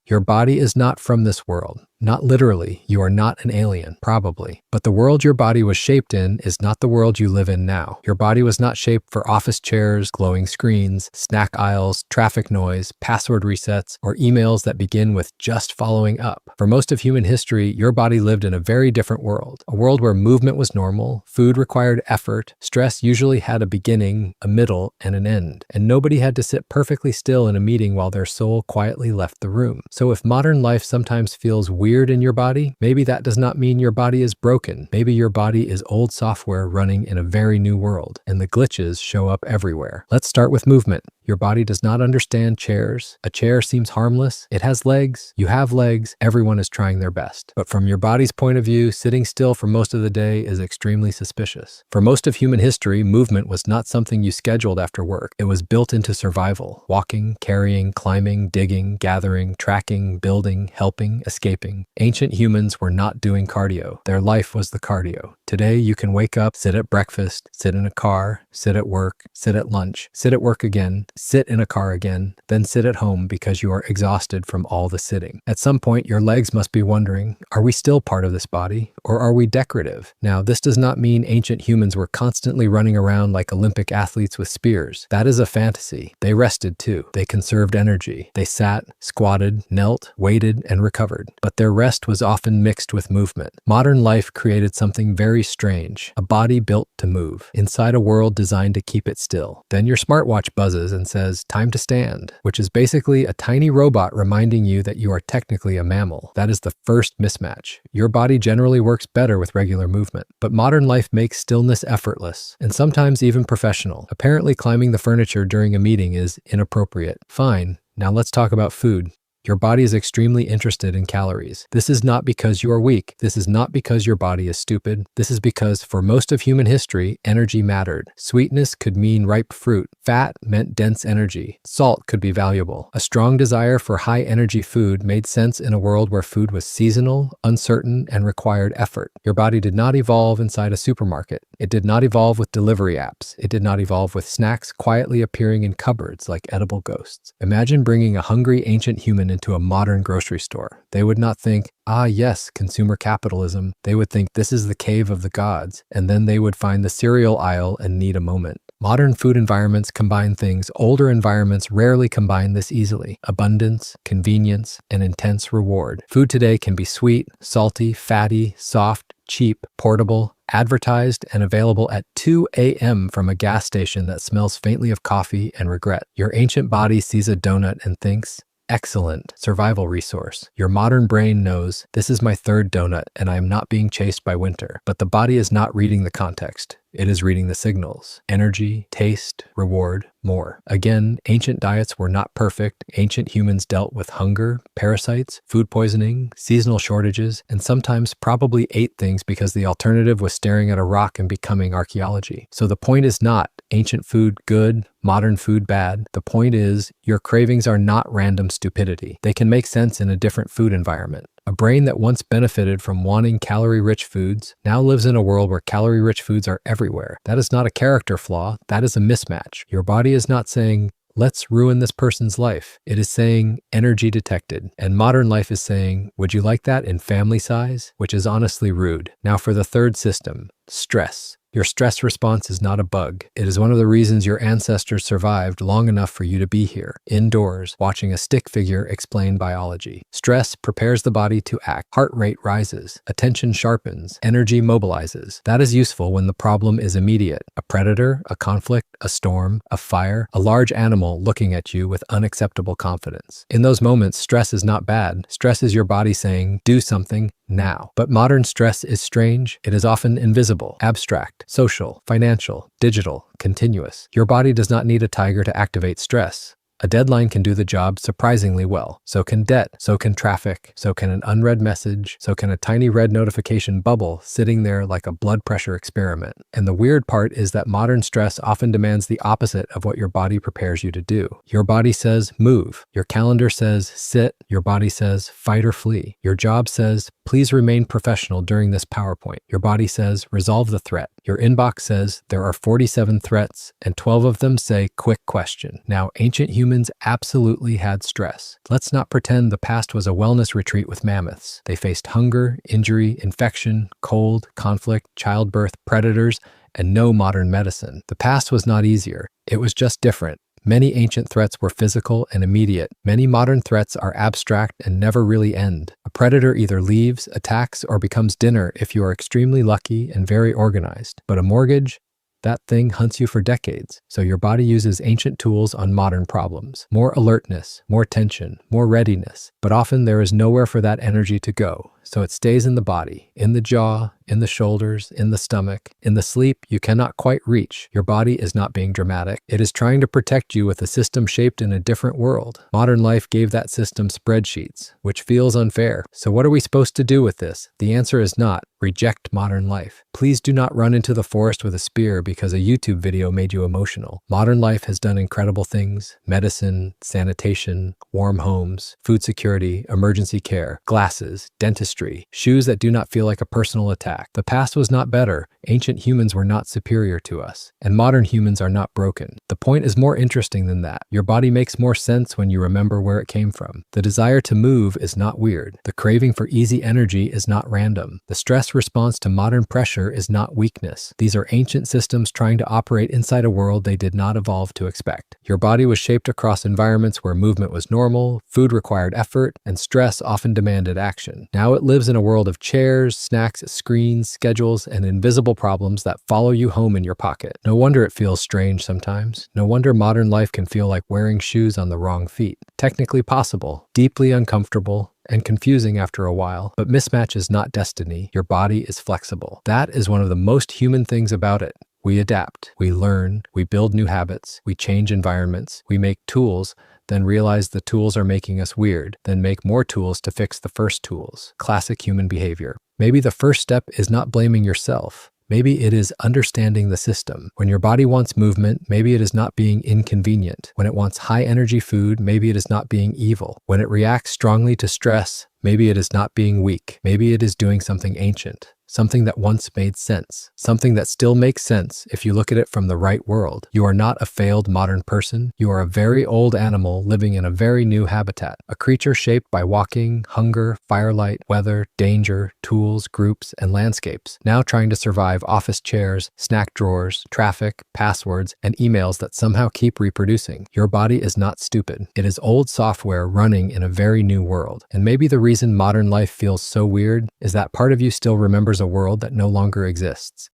Your body is not from this world. Not literally, you are not an alien, probably. But the world your body was shaped in is not the world you live in now. Your body was not shaped for office chairs, glowing screens, snack aisles, traffic noise, password resets, or emails that begin with just following up. For most of human history, your body lived in a very different world. A world where movement was normal, food required effort, stress usually had a beginning, a middle, and an end. And nobody had to sit perfectly still in a meeting while their soul quietly left the room. So if modern life sometimes feels weird in your body, maybe that does not mean your body is broken. Maybe your body is old software running in a very new world, and the glitches show up everywhere. Let's start with movement. Your body does not understand chairs. A chair seems harmless. It has legs. You have legs. Everyone is trying their best. But from your body's point of view, sitting still for most of the day is extremely suspicious. For most of human history, movement was not something you scheduled after work. It was built into survival. Walking, carrying, climbing, digging, gathering, tracking, building, helping, escaping. Ancient humans were not doing cardio. Their life was the cardio. Today, you can wake up, sit at breakfast, sit in a car, sit at work, sit at lunch, sit at work again, sit in a car again, then sit at home because you are exhausted from all the sitting. At some point, your legs must be wondering, are we still part of this body, or are we decorative? Now, this does not mean ancient humans were constantly running around like Olympic athletes with spears. That is a fantasy. They rested too. They conserved energy. They sat, squatted, knelt, waited, and recovered. But their rest was often mixed with movement. Modern life created something very strange, a body built to move, inside a world designed to keep it still. Then your smartwatch buzzes and says, time to stand, which is basically a tiny robot reminding you that you are technically a mammal. That is the first mismatch. Your body generally works better with regular movement, but modern life makes stillness effortless, and sometimes even professional. Apparently climbing the furniture during a meeting is inappropriate. Fine, now let's talk about food. Your body is extremely interested in calories. This is not because you are weak. This is not because your body is stupid. This is because for most of human history, energy mattered. Sweetness could mean ripe fruit. Fat meant dense energy. Salt could be valuable. A strong desire for high energy food made sense in a world where food was seasonal, uncertain, and required effort. Your body did not evolve inside a supermarket. It did not evolve with delivery apps. It did not evolve with snacks quietly appearing in cupboards like edible ghosts. Imagine bringing a hungry ancient human into a modern grocery store. They would not think, ah yes, consumer capitalism. They would think this is the cave of the gods, and then they would find the cereal aisle and need a moment. Modern food environments combine things older environments rarely combine this easily: abundance, convenience, and intense reward. Food today can be sweet, salty, fatty, soft, cheap, portable, advertised, and available at 2 a.m. from a gas station that smells faintly of coffee and regret. Your ancient body sees a donut and thinks, excellent survival resource. Your modern brain knows, this is my third donut and I am not being chased by winter. But the body is not reading the context. It is reading the signals: energy, taste, reward, more. Again, ancient diets were not perfect. Ancient humans dealt with hunger, parasites, food poisoning, seasonal shortages, and sometimes probably ate things because the alternative was staring at a rock and becoming archaeology. So the point is not ancient food good, modern food bad. The point is your cravings are not random stupidity. They can make sense in a different food environment. A brain that once benefited from wanting calorie-rich foods now lives in a world where calorie-rich foods are everywhere. That is not a character flaw. That is a mismatch. Your body is not saying, let's ruin this person's life. It is saying, energy detected. And modern life is saying, would you like that in family size? Which is honestly rude. Now for the third system, stress. Your stress response is not a bug. It is one of the reasons your ancestors survived long enough for you to be here, indoors, watching a stick figure explain biology. Stress prepares the body to act. Heart rate rises. Attention sharpens. Energy mobilizes. That is useful when the problem is immediate. A predator, a conflict, a storm, a fire, a large animal looking at you with unacceptable confidence. In those moments, stress is not bad. Stress is your body saying, do something now. But modern stress is strange. It is often invisible, abstract, social, financial, digital, continuous. Your body does not need a tiger to activate stress. A deadline can do the job surprisingly well. So can debt, so can traffic, so can an unread message, so can a tiny red notification bubble sitting there like a blood pressure experiment. And the weird part is that modern stress often demands the opposite of what your body prepares you to do. Your body says move. Your calendar says sit. Your body says fight or flee. Your job says please remain professional during this PowerPoint. Your body says resolve the threat. Your inbox says there are 47 threats, and 12 of them say quick question. Now, ancient humans absolutely had stress. Let's not pretend the past was a wellness retreat with mammoths. They faced hunger, injury, infection, cold, conflict, childbirth, predators, and no modern medicine. The past was not easier. It was just different. Many ancient threats were physical and immediate. Many modern threats are abstract and never really end. A predator either leaves, attacks, or becomes dinner if you are extremely lucky and very organized. But a mortgage? That thing hunts you for decades, so your body uses ancient tools on modern problems. More alertness, more tension, more readiness, but often there is nowhere for that energy to go, so it stays in the body, in the jaw, in the shoulders, in the stomach, in the sleep you cannot quite reach. Your body is not being dramatic. It is trying to protect you with a system shaped in a different world. Modern life gave that system spreadsheets, which feels unfair. So what are we supposed to do with this? The answer is not reject modern life. Please do not run into the forest with a spear because a YouTube video made you emotional. Modern life has done incredible things: medicine, sanitation, warm homes, food security, emergency care, glasses, dentistry, shoes that do not feel like a personal attack. The past was not better. Ancient humans were not superior to us, and modern humans are not broken. The point is more interesting than that. Your body makes more sense when you remember where it came from. The desire to move is not weird. The craving for easy energy is not random. The stress response to modern pressure is not weakness. These are ancient systems trying to operate inside a world they did not evolve to expect. Your body was shaped across environments where movement was normal, food required effort, and stress often demanded action. Now it lives in a world of chairs, snacks, screens, schedules, and invisible problems that follow you home in your pocket. No wonder it feels strange sometimes. No wonder modern life can feel like wearing shoes on the wrong feet. Technically possible, deeply uncomfortable, and confusing after a while, but mismatch is not destiny. Your body is flexible. That is one of the most human things about it. We adapt, we learn, we build new habits, we change environments, we make tools, then realize the tools are making us weird, then make more tools to fix the first tools. Classic human behavior. Maybe the first step is not blaming yourself. Maybe it is understanding the system. When your body wants movement, maybe it is not being inconvenient. When it wants high-energy food, maybe it is not being evil. When it reacts strongly to stress, maybe it is not being weak. Maybe it is doing something ancient. Something that once made sense. Something that still makes sense if you look at it from the right world. You are not a failed modern person. You are a very old animal living in a very new habitat. A creature shaped by walking, hunger, firelight, weather, danger, tools, groups, and landscapes. Now trying to survive office chairs, snack drawers, traffic, passwords, and emails that somehow keep reproducing. Your body is not stupid. It is old software running in a very new world. And maybe the reason modern life feels so weird is that part of you still remembers a world that no longer exists.